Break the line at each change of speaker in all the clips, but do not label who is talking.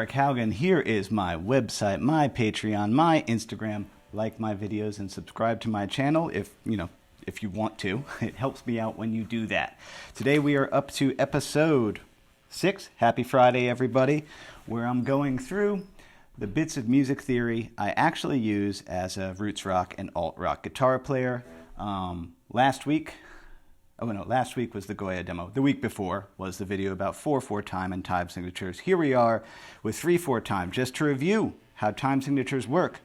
Eric Haugen. Here is my website, my Patreon, my Instagram. Like my videos and subscribe to my channel if you want to. It helps me out when you do that. Today we are up to episode 6. Happy Friday, everybody, where I'm going through the bits of music theory I actually use as a roots rock and alt rock guitar player. Last week was the Goya demo. The week before was the video about 4/4 time and time signatures. Here we are with 3/4 time. Just to review how time signatures work.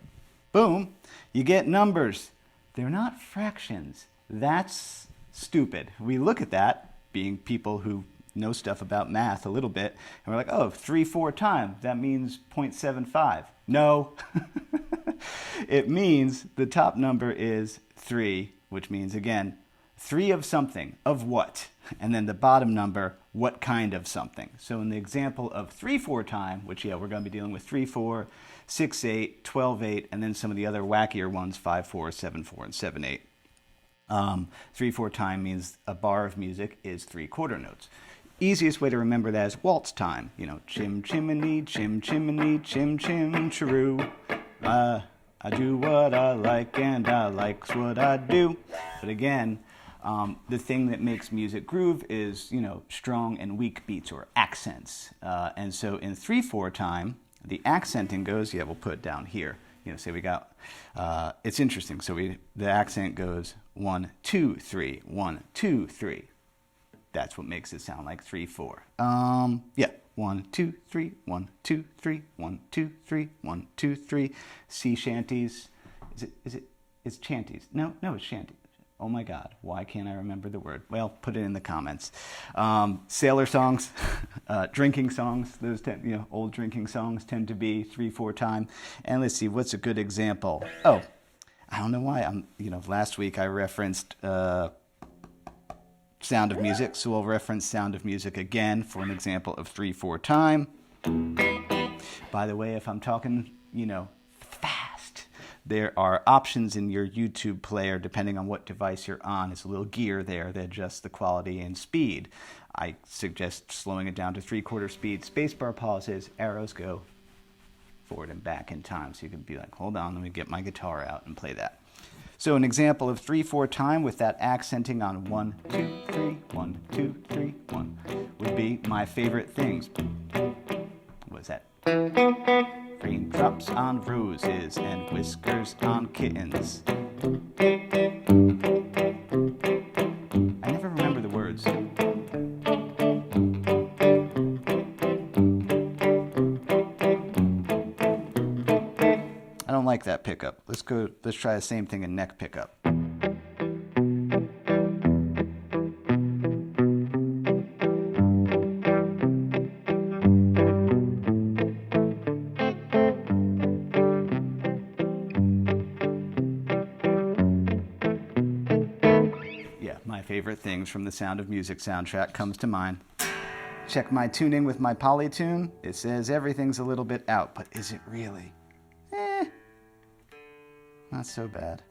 Boom, you get numbers. They're not fractions. That's stupid. We look at that, being people who know stuff about math a little bit, and we're like, oh, 3/4 time, that means 0.75. No, it means the top number is 3, which means, again, 3 of something. Of what? And then the bottom number, what kind of something? So in the example of 3/4 time, which, yeah, we're going to be dealing with 3/4, 6/8, 12/8, and then some of the other wackier ones, 5/4, 7/4, and 7/8. 3/4 time means a bar of music is 3/4 notes. Easiest way to remember that is waltz time. You know, chim chimney, chim chimney, chim chim chiroo. I do what I like and I likes what I do. But again, the thing that makes music groove is, strong and weak beats or accents. And so in 3/4 time, the accenting goes, we'll put it down here. Say we got, it's interesting. So the accent goes 1, 2, 3, 1, 2, 3. That's what makes it sound like 3/4. 1, 2, 3, 1, 2, 3, 1, 2, 3, 1, 2, 3. Sea shanties. It's chanties. No, it's shanties. Oh my God, why can't I remember the word? Well, put it in the comments. Sailor songs, drinking songs, those old drinking songs tend to be 3/4 time. And let's see, what's a good example? Oh, I don't know why. Last week I referenced Sound of Music, so we'll reference Sound of Music again for an example of 3/4 time. By the way, if I'm talking, fast, there are options in your YouTube player, depending on what device you're on. It's a little gear there that adjusts the quality and speed. I suggest slowing it down to 3/4 speed. Spacebar pauses, arrows go forward and back in time. So you can be like, hold on, let me get my guitar out and play that. So an example of 3/4 time with that accenting on 1, 2, 3, 1, 2, 3, 1 would be My Favorite Things. What's that? Raindrops on roses and whiskers on kittens. I never remember the words. I don't like that pickup. Let's try the same thing in neck pickup. My Favorite Things from the Sound of Music soundtrack comes to mind. Check my tuning with my Polytune. It says everything's a little bit out, but is it really? Not so bad.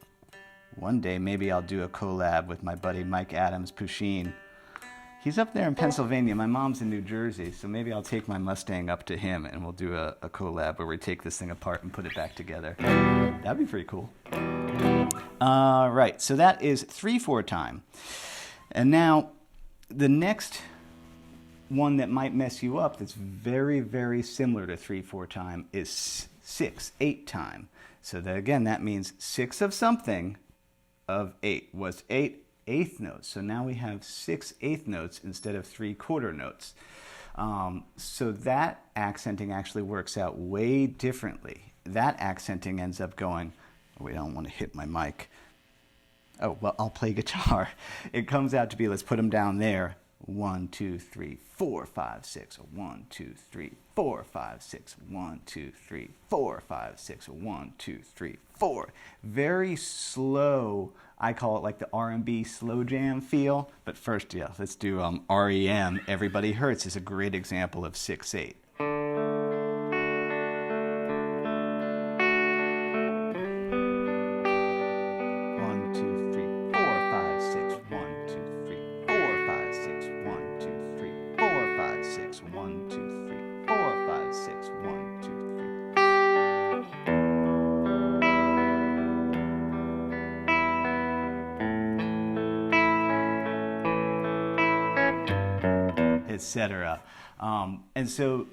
One day maybe I'll do a collab with my buddy Mike Adams Pusheen. He's up there in Pennsylvania. My mom's in New Jersey, so maybe I'll take my Mustang up to him and we'll do a collab where we take this thing apart and put it back together. That'd be pretty cool. Right, so that is 3/4 time. And now the next one that might mess you up that's very, very similar to 3/4 time is 6/8 time. So that, again, that means 6 of something of 8 was 8/8 notes. So now we have 6/8 notes instead of 3/4 notes. So that accenting actually works out way differently. That accenting ends up going, wait, I don't want to hit my mic. Oh, well, I'll play guitar. It comes out to be, let's put them down there. 1, 2, 3, 4, 5, 6. 1, 2, 3, 4, 5, 6. 1, 2, 3, 4, 5, 6. 1, 2, 3, 4. Very slow. I call it like the R&B slow jam feel. But first, let's do REM. Everybody Hurts is a great example of 6/8. 1, 2, 3, 4, 5, 6, 1, 2, 3, 4, 5, 6, 1, etc. And so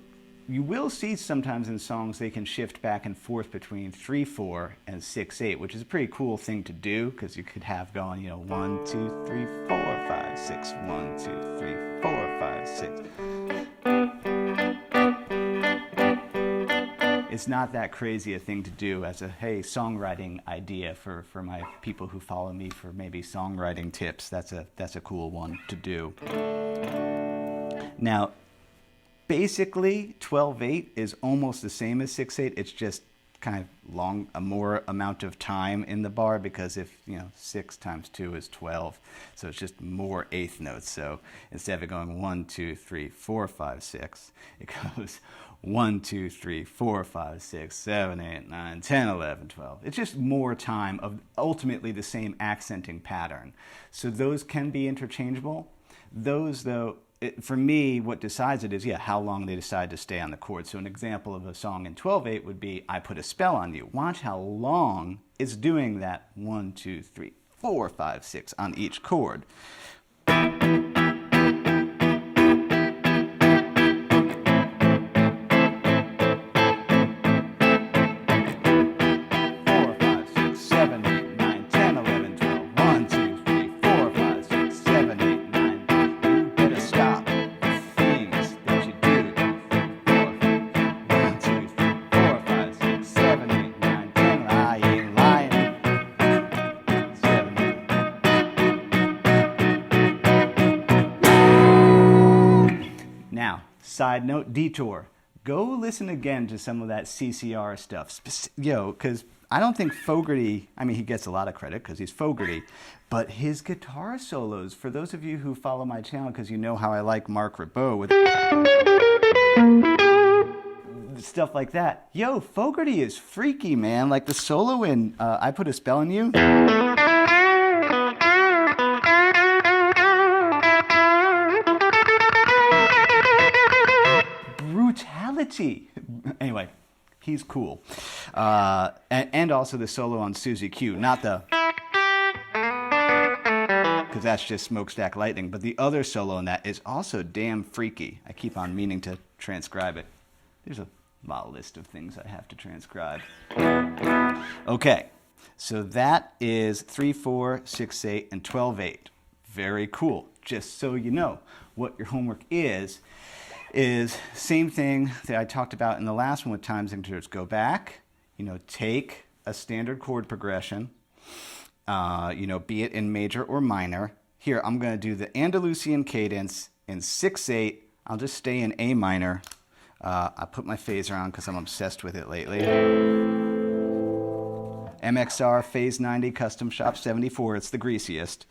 you will see sometimes in songs they can shift back and forth between 3/4 and 6/8, which is a pretty cool thing to do because you could have going, you know, 1, 2, 3, 4, 5, 6, 1, 2, 3, 4, 5, 6. It's not that crazy a thing to do as a, hey, songwriting idea for my people who follow me for maybe songwriting tips. That's a cool one to do. Now, basically, 12/8 is almost the same as 6/8. It's just kind of long, a more amount of time in the bar because if, you know, 6 times 2 is 12, so it's just more eighth notes. So instead of it going 1, 2, 3, 4, 5, 6, it goes 1, 2, 3, 4, 5, 6, 7, 8, 9, 10, 11, 12. It's just more time of ultimately the same accenting pattern. So those can be interchangeable. Those, though, for me, what decides it is, yeah, how long they decide to stay on the chord. So an example of a song in 12/8 would be, I Put a Spell on You. Watch how long it's doing that 1, 2, 3, 4, 5, 6 on each chord. Now, side note, detour. Go listen again to some of that CCR stuff. Because I don't think Fogerty, I mean, he gets a lot of credit because he's Fogerty, but his guitar solos, for those of you who follow my channel, because you know how I like Mark Ribot with stuff like that. Yo, Fogerty is freaky, man. Like the solo in I Put a Spell on You. Brutality. Anyway, he's cool. And also the solo on Susie Q, not the, because that's just Smokestack Lightning, but the other solo in that is also damn freaky. I keep on meaning to transcribe it. There's a lot list of things I have to transcribe. Okay, so that is 3/4, 6/8, and 12/8. Very cool. Just so you know, what your homework is same thing that I talked about in the last one with time signatures. Go back, take a standard chord progression, be it in major or minor. Here, I'm going to do the Andalusian Cadence in 6/8. I'll just stay in A minor. I put my phaser on because I'm obsessed with it lately. MXR Phase 90 Custom Shop 74. It's the greasiest.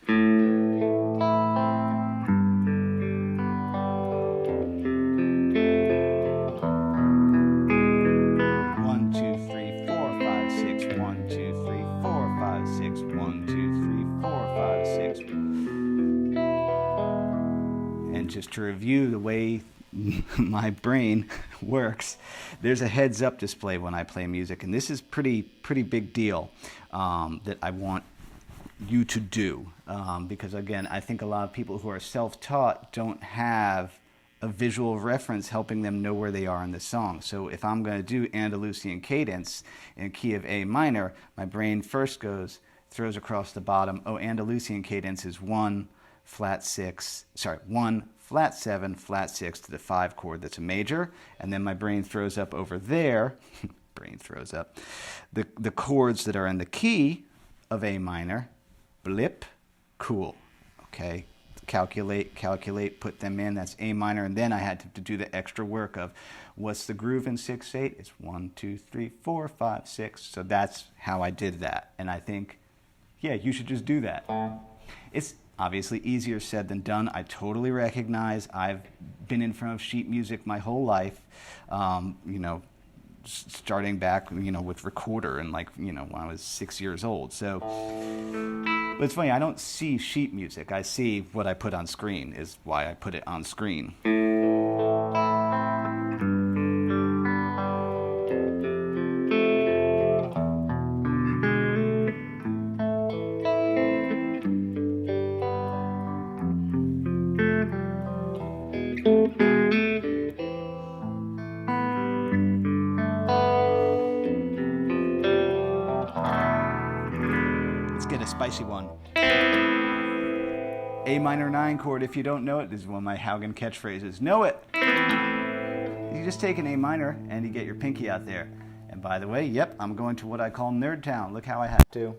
1, 2, 3, 4, 5, 6. And just to review the way my brain works, there's a heads-up display when I play music, and this is pretty big deal that I want you to do because, again, I think a lot of people who are self-taught don't have a visual reference helping them know where they are in the song. So if I'm going to do Andalusian Cadence in key of A minor, my brain first throws across the bottom, oh, Andalusian Cadence is 1 flat 7 flat 6 to the 5 chord that's a major, and then my brain throws up over there, the chords that are in the key of A minor, blip, cool, okay? Calculate, put them in, that's A minor, and then I had to do the extra work of what's the groove in 6/8? It's 1, 2, 3, 4, 5, 6. So that's how I did that. And I think, yeah, you should just do that. It's obviously easier said than done. I totally recognize I've been in front of sheet music my whole life, starting back, with recorder and when I was 6 years old. So, but it's funny, I don't see sheet music. I see what I put on screen is why I put it on screen. spicy one. A minor 9 chord, if you don't know it, this is one of my Haugen catchphrases. Know it! You just take an A minor and you get your pinky out there. And by the way, yep, I'm going to what I call Nerd Town. Look how I have to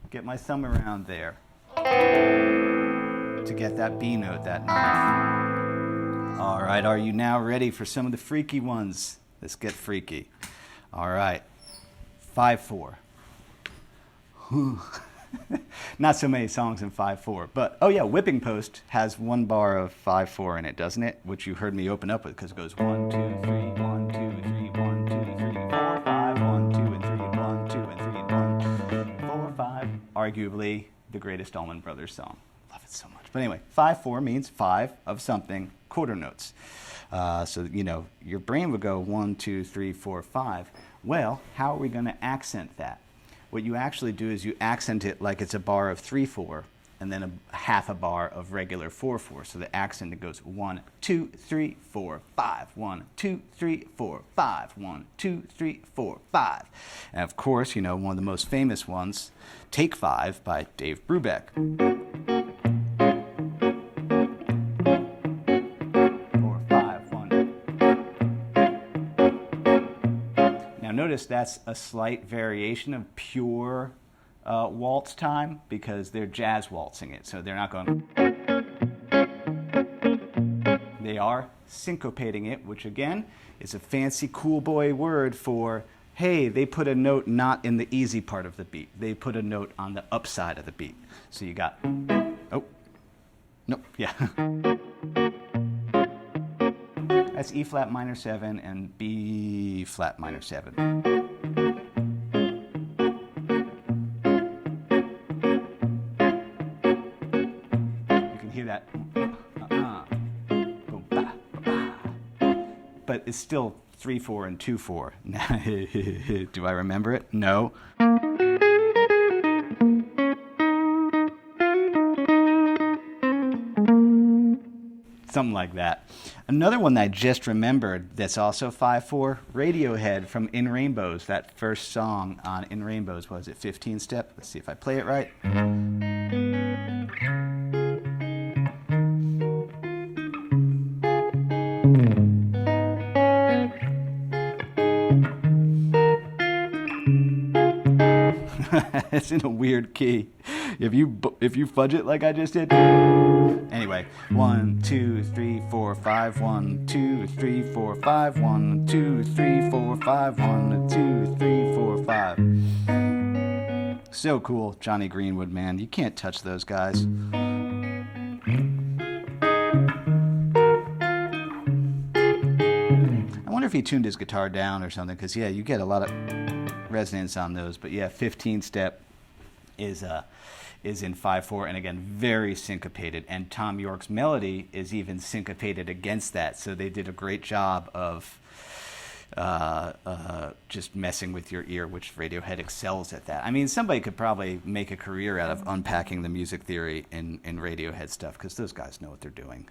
get my thumb around there to get that B note, that ninth. All right, are you now ready for some of the freaky ones? Let's get freaky. All right, 5/4. Not so many songs in 5/4, but oh yeah, Whipping Post has one bar of 5/4 in it, doesn't it? Which you heard me open up with because it goes 1, 2, 3, 1, 2, 3, 1, 2, 3, 4, 5, 1, 2, and 3, 1, 2, and 3, 1, 4, 5. Arguably the greatest Allman Brothers song. Love it so much. But anyway, 5/4 means 5 of something, quarter notes. So, you know, your brain would go 1, 2, 3, 4, 5. Well, how are we going to accent that? What you actually do is you accent it like it's a bar of 3/4 and then a half a bar of regular 4/4. So the accent, it goes 1, 2, 3, 4, 5. 1, 2, 3, 4, 5. 1, 2, 3, 4, 5. And of course, you know, one of the most famous ones, Take 5 by Dave Brubeck. Notice that's a slight variation of pure waltz time because they're jazz waltzing it, so they're not going. They are syncopating it, which again is a fancy cool boy word for, hey, they put a note not in the easy part of the beat. They put a note on the upside of the beat. So you got, oh, nope, yeah. That's E flat minor 7 and B flat minor 7. You can hear that. But it's still 3/4 and 2/4. Do I remember it? No. Something like that. Another one that I just remembered that's also 5/4, Radiohead from In Rainbows. That first song on In Rainbows, was it 15 step? Let's see if I play it right. It's in a weird key. If you fudge it like I just did. Anyway, 1, 2, 3, 4, 5. 1, 2, 3, 4, 5. 1, 2, 3, 4, 5. 1, 2, 3, 4, 5. So cool, Johnny Greenwood, man. You can't touch those guys. I wonder if he tuned his guitar down or something, because yeah, you get a lot of resonance on those. But yeah, 15 step is in 5/4, and again, very syncopated. And Tom York's melody is even syncopated against that. So they did a great job of just messing with your ear, which Radiohead excels at that. I mean, somebody could probably make a career out of unpacking the music theory in Radiohead stuff, because those guys know what they're doing.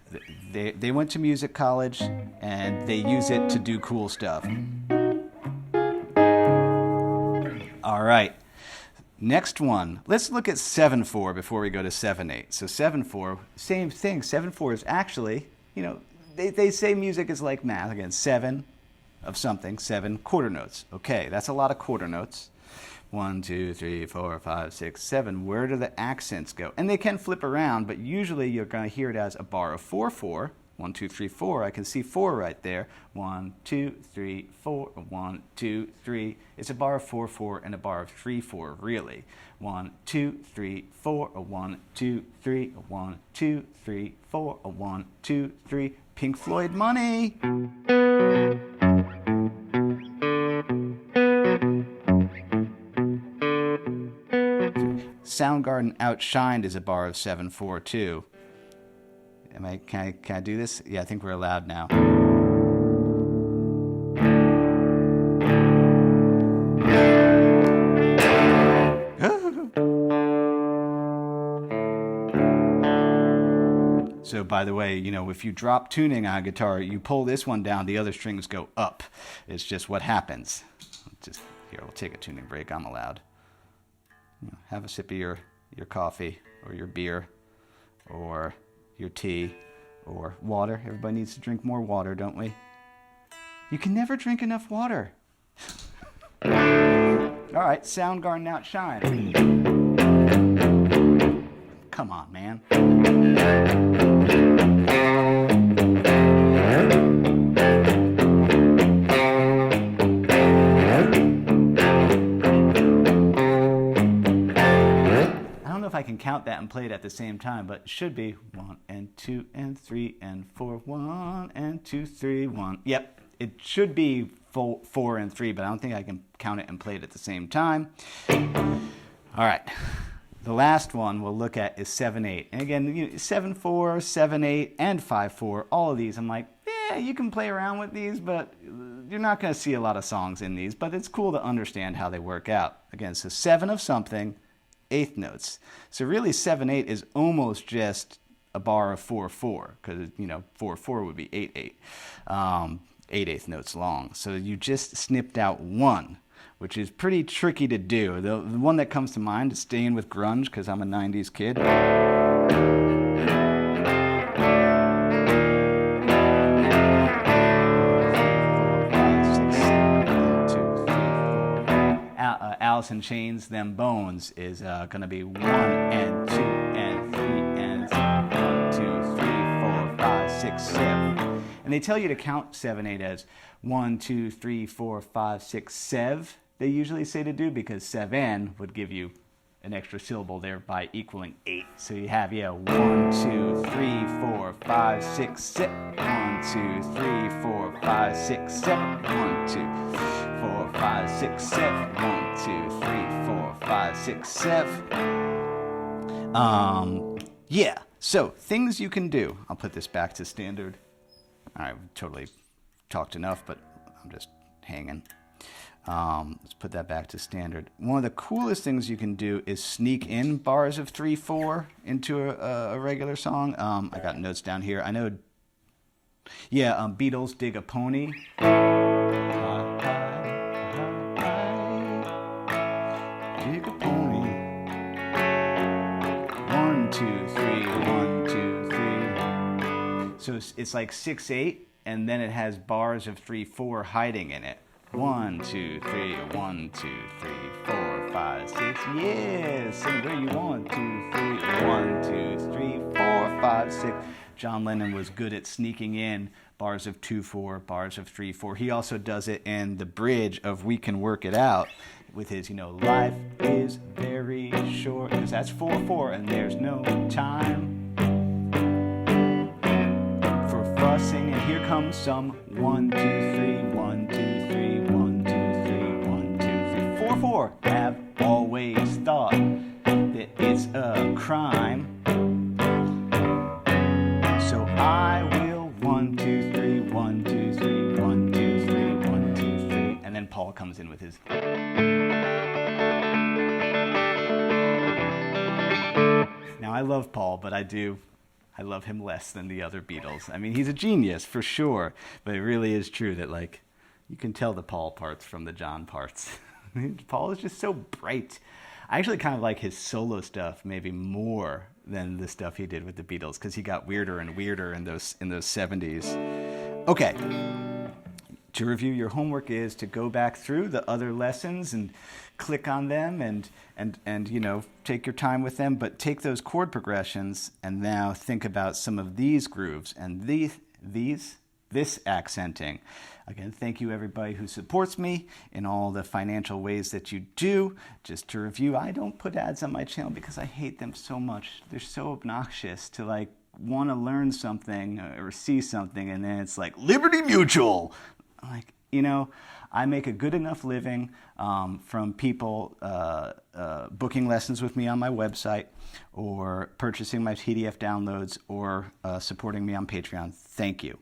They went to music college, and they use it to do cool stuff. All right. Next one, let's look at 7/4 before we go to 7/8. So 7/4, same thing. 7/4 is actually, you know, they say music is like math. Again, 7 of something, 7 quarter notes. Okay, that's a lot of quarter notes. 1, 2, 3, 4, 5, 6, 7. Where do the accents go? And they can flip around, but usually you're going to hear it as a bar of 4/4. 1, 2, 3, 4. I can see 4 right there. 1, 2, 3, 4. 1, 2, 3. It's a bar of 4/4 and a bar of 3/4, really. 1, 2, 3, 4. 1, 2, 3. 1, 2, 3, 4. 1, 2, 3. Pink Floyd money. Soundgarden Outshined is a bar of 7/4 too. Can I do this? Yeah, I think we're allowed now. So by the way, you know, if you drop tuning on a guitar, you pull this one down, the other strings go up. It's just what happens. Just here, we'll take a tuning break. I'm allowed. You know, have a sip of your your coffee or your beer or your tea or water. Everybody needs to drink more water, don't we? You can never drink enough water. All right, Soundgarden outshine. Come on, man. I can count that and play it at the same time, but it should be 1 and 2 and 3 and 4, 1 and 2, 3, 1. Yep, it should be 4 and 3, but I don't think I can count it and play it at the same time. All right, the last one we'll look at is 7/8, and again, 7/4, 7/8, and 5/4. All of these, I'm like, yeah, you can play around with these, but you're not going to see a lot of songs in these. But it's cool to understand how they work out. Again, so 7 of something. Eighth notes. So really 7/8 is almost just a bar of 4/4, because 4/4 would be 8/8, 8/8 notes long. So you just snipped out one, which is pretty tricky to do. The one that comes to mind is staying with grunge, because I'm a 90s kid. Alice in Chains, Them Bones is going to be 1 and 2 and 3 and 1, 2, 3, 4, 5, 6, 7. And they tell you to count 7/8 as 1, 2, 3, 4, 5, 6, 7. They usually say to do, because 7 would give you an extra syllable there by equaling 8. So you have 1, 2, 3, 4, 5, 6, 7. 1, 2, 3, 4, 5, 6, 7. 1, 2, 4, 5, 6, 7. 1, 2, 3, 4, 5, 6, 7. Yeah. So things you can do. I'll put this back to standard. I've totally talked enough, but I'm just hanging. Let's put that back to standard. One of the coolest things you can do is sneak in bars of 3/4 into a regular song. I got notes down here. I know. Yeah, Beatles, Dig a Pony. Dig a pony. 1, 2, 3, 1, 2, 3. So it's like 6/8, and then it has bars of 3/4 hiding in it. 1, 2, 3, 1, 2, 3, 4, 5, 6. Yes, sing where you want. 2, 3, 1, 2, 3, 4, 5, 6. John Lennon was good at sneaking in bars of 2/4, bars of 3/4. He also does it in the bridge of "We Can Work It Out" with his, life is very short, because that's 4/4, and there's no time for fussing. And here comes some 1, 2, 3, 1, 2, 3, 1, 2, 3, 1, 2, 3, 4/4. Have always thought that it's a crime. So I will 1, 2, 3, 1, 2, 3, 1, 2, 3, 1, 2, 3. And then Paul comes in with his. Now I love Paul, but I love him less than the other Beatles. I mean, he's a genius for sure, but it really is true that you can tell the Paul parts from the John parts. Paul is just so bright. I actually kind of like his solo stuff maybe more than the stuff he did with the Beatles, because he got weirder and weirder in those 70s. Okay. To review, your homework is to go back through the other lessons and click on them and take your time with them, but take those chord progressions and now think about some of these grooves and this accenting. Again, thank you everybody who supports me in all the financial ways that you do. Just to review, I don't put ads on my channel because I hate them so much. They're so obnoxious to want to learn something or see something, and then it's like Liberty Mutual. I make a good enough living from people booking lessons with me on my website, or purchasing my PDF downloads, or supporting me on Patreon. Thank you.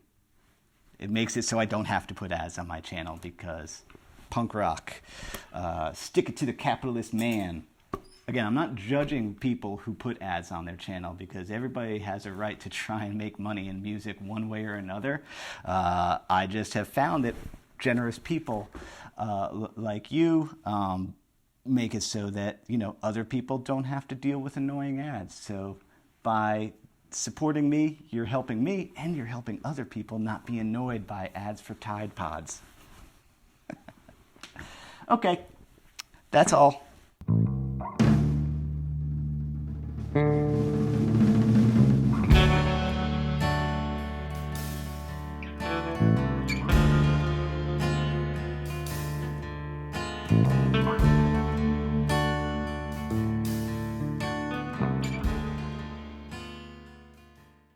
It makes it so I don't have to put ads on my channel, because punk rock, stick it to the capitalist man. Again, I'm not judging people who put ads on their channel, because everybody has a right to try and make money in music one way or another. I just have found that generous people like you make it so that, other people don't have to deal with annoying ads. So by supporting me, you're helping me, and you're helping other people not be annoyed by ads for Tide Pods. Okay, that's all.